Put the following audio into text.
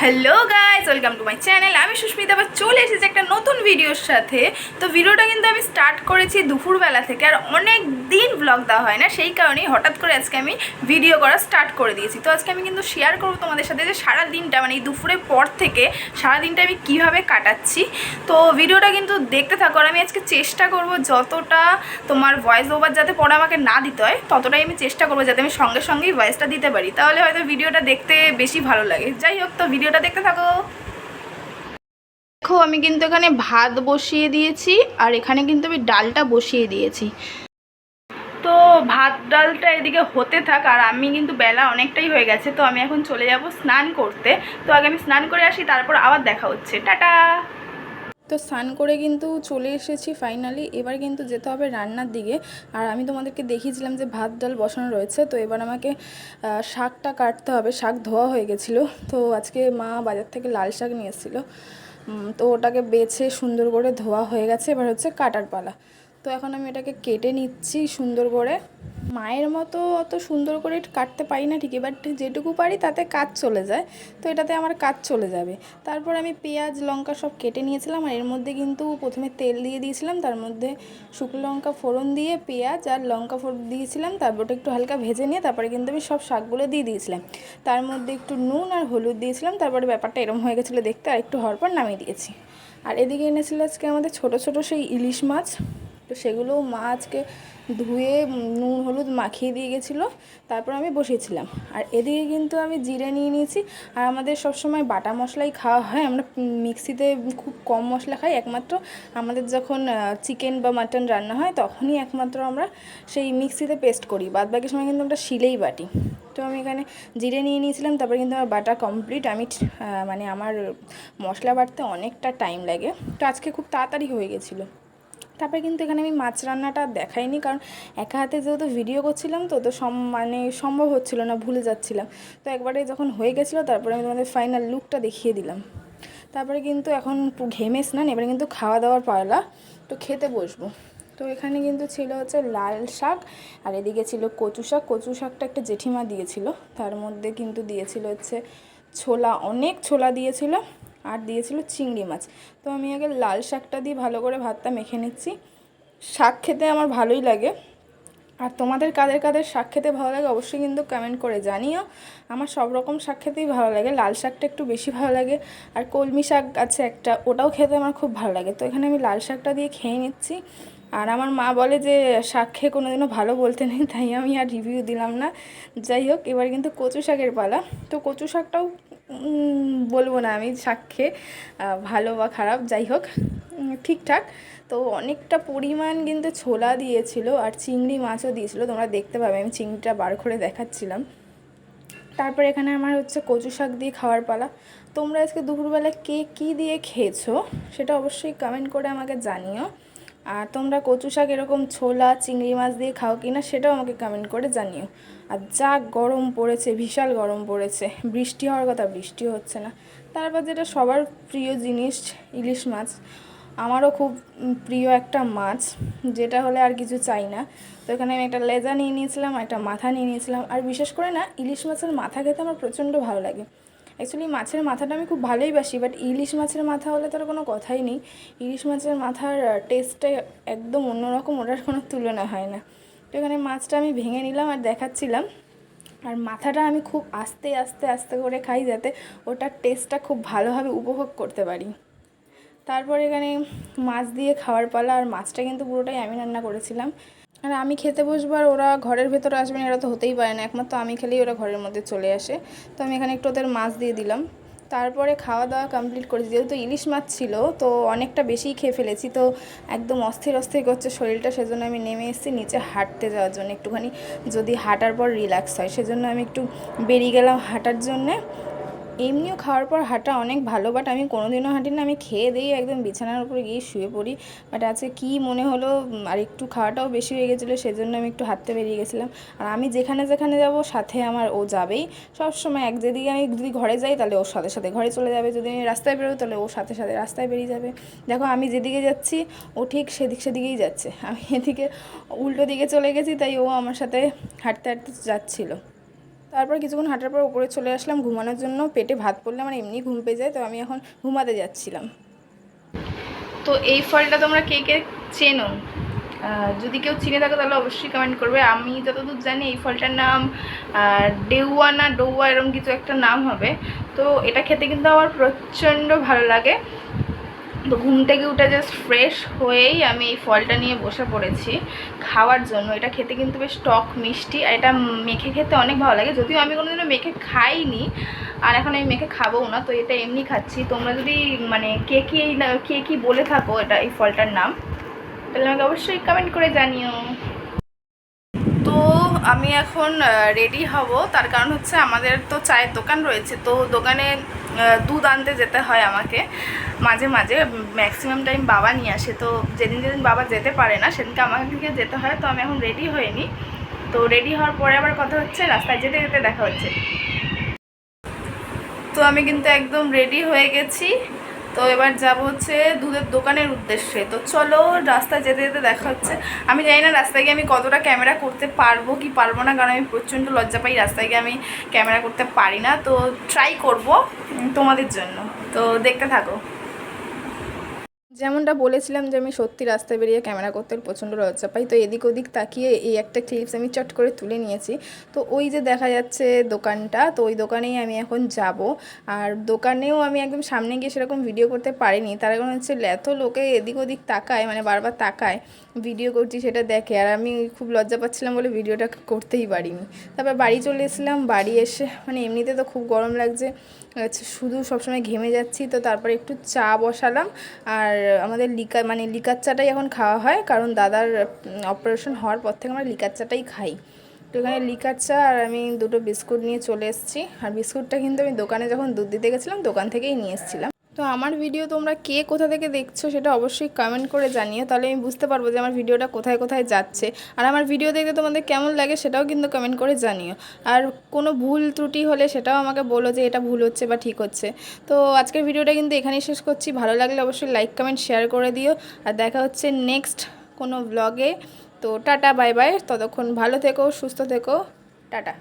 Hello guys, welcome to my channel. আমি সুস্মিতা আবার চলে এসেছি একটা নতুন ভিডিওর সাথে। তো ভিডিওটা কিন্তু আমি স্টার্ট করেছি দুপুরবেলা থেকে, আর অনেক দিন ব্লগ দেওয়া হয় না, সেই কারণেই হঠাৎ করে আজকে আমি ভিডিও করা স্টার্ট করে দিয়েছি। তো আজকে আমি কিন্তু শেয়ার করবো তোমাদের সাথে যে সারা দিনটা, মানে এই দুপুরের পর থেকে সারা দিনটা আমি কীভাবে কাটাচ্ছি। তো ভিডিওটা কিন্তু দেখতে থাকো, আর আমি আজকে চেষ্টা করব যতটা তোমার ভয়েস ওভার যাতে পরে আমাকে না দিতে হয়, ততটাই আমি চেষ্টা করবো যাতে আমি সঙ্গে সঙ্গেই ভয়েসটা দিতে পারি, তাহলে হয়তো ভিডিওটা দেখতে বেশি ভালো লাগে। যাই হোক, তো ভিডিওটা দেখতে থাকো। দেখো, আমি কিন্তু এখানে ভাত বসিয়ে দিয়েছি, আর এখানে কিন্তু আমি ডালটা বসিয়ে দিয়েছি। তো ভাত ডালটা এদিকে হতে থাক, আর আমি কিন্তু বেলা অনেকটাই হয়ে গেছে, তো আমি এখন চলে যাব স্নান করতে। তো আগে আমি স্নান করে আসি, তারপর আবার দেখা হচ্ছে। টাটা। তো স্নান করে কিন্তু চলে এসেছি ফাইনালি। এবার কিন্তু যেতে হবে রান্নার দিকে। আর আমি তোমাদেরকে দেখিয়েছিলাম যে ভাত ডাল বসানো রয়েছে, তো এবার আমাকে শাকটা কাটতে হবে। শাক ধোয়া হয়ে গেছিলো, তো আজকে মা বাজার থেকে লাল শাক নিয়ে এসেছিলো, তো ওটাকে বেছে সুন্দর করে ধোয়া হয়ে গেছে। এবার হচ্ছে কাটার পালা। তো এখন আমি এটাকে কেটে নিচ্ছি সুন্দর করে। মায়ের মতো অত সুন্দর করে কাটতে পারি না ঠিকই, বাট যেটুকু পারি তাতে কাজ চলে যায়, তো এটাতে আমার কাজ চলে যাবে। তারপর আমি পেঁয়াজ লঙ্কা সব কেটে নিয়েছিলাম, আর এর মধ্যে কিন্তু প্রথমে তেল দিয়ে দিয়েছিলাম, তার মধ্যে শুকনো লঙ্কা ফোড়ন দিয়ে পেঁয়াজ আর লঙ্কা ফোড়ন দিয়েছিলাম, তারপর একটু হালকা ভেজে নিয়ে তারপরে কিন্তু আমি সব শাকগুলো দিয়ে দিয়েছিলাম। তার মধ্যে একটু নুন আর হলুদ দিয়েছিলাম, তারপরে ব্যাপারটা এরম হয়ে গেছিলো দেখতে, আর একটু হওয়ার পর নামিয়ে দিয়েছি। আর এদিকে এনেছিল আজকে আমাদের ছোট ছোট সেই ইলিশ মাছ, তো সেগুলো মা আজকে ধুয়ে নুন হলুদ মাখিয়ে দিয়ে গেছিলো, তারপর আমি বসিয়েছিলাম। আর এদিকে কিন্তু আমি জিরে নিয়ে নিয়েছি। আর আমাদের সবসময় বাটা মশলাই খাওয়া হয়, আমরা মিক্সিতে খুব কম মশলা খাই। একমাত্র আমাদের যখন চিকেন বা মাটন রান্না হয় তখনই একমাত্র আমরা সেই মিক্সিতে পেস্ট করি, বাদ বাকি সময় কিন্তু আমরা শিলেই বাটি। তো আমি এখানে জিরে নিয়ে নিয়েছিলাম, তারপরে কিন্তু আমার বাটা কমপ্লিট। আমি মানে আমার মশলা বাটতে অনেকটা টাইম লাগে, তো আজকে খুব তাড়াতাড়ি হয়ে গেছিলো। তারপরে কিন্তু এখানে আমি মাছ রান্নাটা দেখাইনি, কারণ একা হাতে যেহেতু ভিডিও করছিলাম, তো মানে সম্ভব হচ্ছিলো না, ভুলে যাচ্ছিলাম। তো একবারে যখন হয়ে গেছিলো, তারপরে আমি তোমাদের ফাইনাল লুকটা দেখিয়ে দিলাম। তারপরে কিন্তু এখন ঘেমে স্নান, এবারে কিন্তু খাওয়া দাওয়ার পালা, তো খেতে বসবো। তো এখানে কিন্তু ছিল হচ্ছে লাল শাক, আর এদিকে ছিল কচু শাক। কচু শাকটা একটা জেঠিমা দিয়েছিল, তার মধ্যে কিন্তু দিয়েছিল হচ্ছে ছোলা, অনেক ছোলা দিয়েছিল, আর দিয়েছিল চিংড়ি মাছ। তো আমি আগে লাল শাকটা দিয়ে ভালো করে ভাতটা মেখে নিচ্ছি। শাক খেতে আমার ভালোই লাগে, আর তোমাদের কাদের কাদের শাক খেতে ভালো লাগে অবশ্যই কিন্তু কমেন্ট করে জানিও। আমার সব রকম শাক খেতেই ভালো লাগে, লাল শাকটা একটু বেশি ভালো লাগে। আর কলমি শাক আছে একটা, ওটাও খেতে আমার খুব ভালো লাগে। তো এখানে আমি লাল শাকটা দিয়ে খেয়ে নিচ্ছি। আর আমার মা বলে যে শাক খেয়ে কোনোদিনও ভালো বলতে নেই, তাই আমি আর রিভিউ দিলাম না। যাই হোক, এবার কিন্তু কচু শাকের পালা। তো কচু শাকটাও বলবো না আমি শাক খেয়ে ভালো বা খারাপ, যাই হোক ঠিকঠাক। তো অনেকটা পরিমাণ কিন্তু ছোলা দিয়েছিল, আর চিংড়ি মাছও দিয়েছিল, তোমরা দেখতে পাবে, আমি চিংড়িটা বার করে দেখাচ্ছিলাম। তারপর এখানে আমার হচ্ছে কচু শাক দিয়ে খাওয়ার পালা। তোমরা আজকে দুপুরবেলা কে কী দিয়ে খেয়েছো সেটা অবশ্যই কমেন্ট করে আমাকে জানিও। আর তোমরা কচু শাক এরকম ছোলা চিংড়ি মাছ দিয়ে খাও কি না সেটাও আমাকে কমেন্ট করে জানিও। আর যা গরম পড়েছে, বিশাল গরম পড়েছে, বৃষ্টি হওয়ার কথা, বৃষ্টিও হচ্ছে না। তারপর যেটা সবার প্রিয় জিনিস, ইলিশ মাছ। আমারও খুব প্রিয় একটা মাছ, যেটা হলে আর কিছু চাই না। তো এখানে আমি একটা লেজা নিয়ে নিয়েছিলাম, একটা মাথা নিয়ে নিয়েছিলাম। আর বিশেষ করে না, ইলিশ মাছের মাথা খেতে আমার প্রচণ্ড ভালো লাগে। অ্যাকচুয়ালি মাছের মাথাটা আমি খুব ভালোই বাসি, বাট ইলিশ মাছের মাথা হলে তার কোনো কথাই নেই। ইলিশ মাছের মাথার টেস্টটা একদম অন্যরকম, ওটার কোনো তুলনা হয় না। তো এখানে মাছটা আমি ভেঙে নিলাম আর দেখাচ্ছিলাম। আর মাথাটা আমি খুব আস্তে আস্তে আস্তে করে খাই, যাতে ওটার টেস্টটা খুব ভালোভাবে উপভোগ করতে পারি। তারপর এখানে মাছ দিয়ে খাওয়ার পালা, আর মাছটা কিন্তু পুরোটাই আমি রান্না করেছিলাম। আর আমি খেতে বসবো আর ওরা ঘরের ভেতরে আসবে না, এরা তো হতেই পারে না, একমাত্র আমি খেলেই ওরা ঘরের মধ্যে চলে আসে। তো আমি এখানে একটু ওদের মাছ দিয়ে দিলাম। তারপরে খাওয়া দাওয়া কমপ্লিট করেছি, যেহেতু ইলিশ মাছ ছিল তো অনেকটা বেশিই খেয়ে ফেলেছি, তো একদম অস্থির অস্থির করছে শরীরটা, সেজন্য আমি নেমে এসেছি নিচে হাঁটতে যাওয়ার জন্য, একটুখানি যদি হাঁটার পর রিল্যাক্স হয়, সেজন্য আমি একটু বেরিয়ে গেলাম হাঁটার জন্যে। এমনিও খাওয়ার পর হাঁটা অনেক ভালো, বাট আমি কোনোদিনও হাঁটি না, আমি খেয়ে দিয়ে একদম বিছানার উপরে গিয়ে শুয়ে পড়ি। বাট আজকে কী মনে হলো, আর একটু খাওয়াটাও বেশি হয়ে গেছিলো, সেজন্য আমি একটু হাঁটতে বেরিয়ে গেছিলাম। আর আমি যেখানে যেখানে যাব সাথে আমার ও যাবেই সবসময়। যেদিকে আমি যদি ঘরে যাই তাহলে ওর সাথে সাথে ঘরে চলে যাবে, যদি আমি রাস্তায় বেরোই তাহলে ওর সাথে সাথে রাস্তায় বেরিয়ে যাবে। দেখো, আমি যেদিকে যাচ্ছি ও ঠিক সেদিকেই যাচ্ছে, আমি এদিকে উল্টো দিকে চলে গেছি, তাই ও আমার সাথে হাঁটতে হাঁটতে যাচ্ছিলো। তারপর কিছুক্ষণ হাঁটার পর উপরে চলে আসলাম ঘুমানোর জন্য। পেটে ভাত পড়লে আমার এমনি ঘুম পেয়ে যায়, তো আমি এখন ঘুমাতে যাচ্ছিলাম। তো এই ফলটা তোমরা কে কে চেনো? যদি কেউ চিনে থাকো তাহলে অবশ্যই কমেন্ট করবে। আমি যতদূর জানি এই ফলটার নাম ডেউয়া না ডৌয়া এরকম কিছু একটা নাম হবে। তো এটা খেতে কিন্তু আমার প্রচণ্ড ভালো লাগে। তো ঘুম থেকে উঠে জাস্ট ফ্রেশ হয়েই আমি এই ফলটা নিয়ে বসে পড়েছি খাওয়ার জন্য। এটা খেতে কিন্তু বেশ টক মিষ্টি, আর এটা মেখে খেতে অনেক ভালো লাগে। যদিও আমি কোনোদিনও মেখে খাইনি, আর এখন আমি মেখে খাবোও না, তো এটা এমনি খাচ্ছি। তোমরা যদি মানে কে কী বলে থাকো এটা এই ফলটার নাম, তাহলে আমাকে অবশ্যই কমেন্ট করে জানিও। তো আমি এখন রেডি হব, তার কারণ হচ্ছে আমাদের তো চায়ের দোকান রয়েছে, তো দোকানে দুধ আনতে যেতে হয় আমাকে মাঝে মাঝে। ম্যাক্সিমাম টাইম বাবা নিয়ে আসে, তো যেদিন যেদিন বাবা যেতে পারে না সেদিনকে আমাকে যেতে হয়। তো আমি এখন রেডি হইনি, তো রেডি হওয়ার পরে আবার কথা হচ্ছে, রাস্তায় যেতে যেতে দেখা হচ্ছে। তো আমি কিন্তু একদম রেডি হয়ে গেছি, তো এবার যাব হচ্ছে দুধের দোকানের উদ্দেশ্যে। তো চলো, রাস্তায় যেতে যেতে দেখা হচ্ছে। আমি জানি না রাস্তায় গিয়ে আমি কতটা ক্যামেরা করতে পারবো কি পারবো না, কারণ আমি প্রচণ্ড লজ্জা পাই, রাস্তায় গিয়ে আমি ক্যামেরা করতে পারি না। তো ট্রাই করব তোমাদের জন্য, তো দেখতে থাকো। যেমনটা বলেছিলাম যে আমি সত্যি রাস্তায় বেরিয়ে ক্যামেরা করতে প্রচণ্ড লজ্জা পাই, তো এদিক ওদিক তাকিয়ে এই একটা ক্লিপস আমি চট করে তুলে নিয়েছি। তো ওই যে দেখা যাচ্ছে দোকানটা, তো ওই দোকানেই আমি এখন যাব। আর দোকানেও আমি একদম সামনে গিয়ে সেরকম ভিডিও করতে পারিনি, তার কারণ হচ্ছে এত লোকে এদিক ওদিক তাকায়, মানে বারবার তাকায় ভিডিও করছি সেটা দেখে, আর আমি খুব লজ্জা পাচ্ছিলাম বলে ভিডিওটা করতেই পারিনি। তারপর বাড়ি চলে এসেছিলাম। বাড়ি এসে মানে এমনিতে তো খুব গরম লাগছে, শুধু সবসময় ঘেমে যাচ্ছি। তো তারপরে একটু চা বসালাম, আর আমাদের লিকার চাটাই এখন খাওয়া হয়, কারণ দাদার অপারেশন হওয়ার পর থেকে আমরা লিকার চাটাই খাই। তো এখানে লিকার চা আর আমি দুটো বিস্কুট নিয়ে চলে এসেছি। আর বিস্কুটটা কিন্তু আমি দোকানে যখন দুধ দিতে গেছিলাম দোকান থেকেই নিয়ে এসেছিলাম। তো আমার ভিডিও তোমরা কে কোথা থেকে দেখছো সেটা অবশ্যই কমেন্ট করে জানিও, তাহলে আমি বুঝতে পারবো যে আমার ভিডিওটা কোথায় কোথায় যাচ্ছে। আর আমার ভিডিও দেখতে তোমাদের কেমন লাগে সেটাও কিন্তু কমেন্ট করে জানিও। আর কোনো ভুল ত্রুটি হলে সেটাও আমাকে বলো যে এটা ভুল হচ্ছে বা ঠিক হচ্ছে। তো আজকের ভিডিওটা কিন্তু এখানেই শেষ করছি। ভালো লাগলে অবশ্যই লাইক কমেন্ট শেয়ার করে দিও, আর দেখা হচ্ছে নেক্সট কোনো ব্লগে। তো টাটা বাই বাই, ততক্ষণ ভালো থেকো, সুস্থ থেকো, টাটা।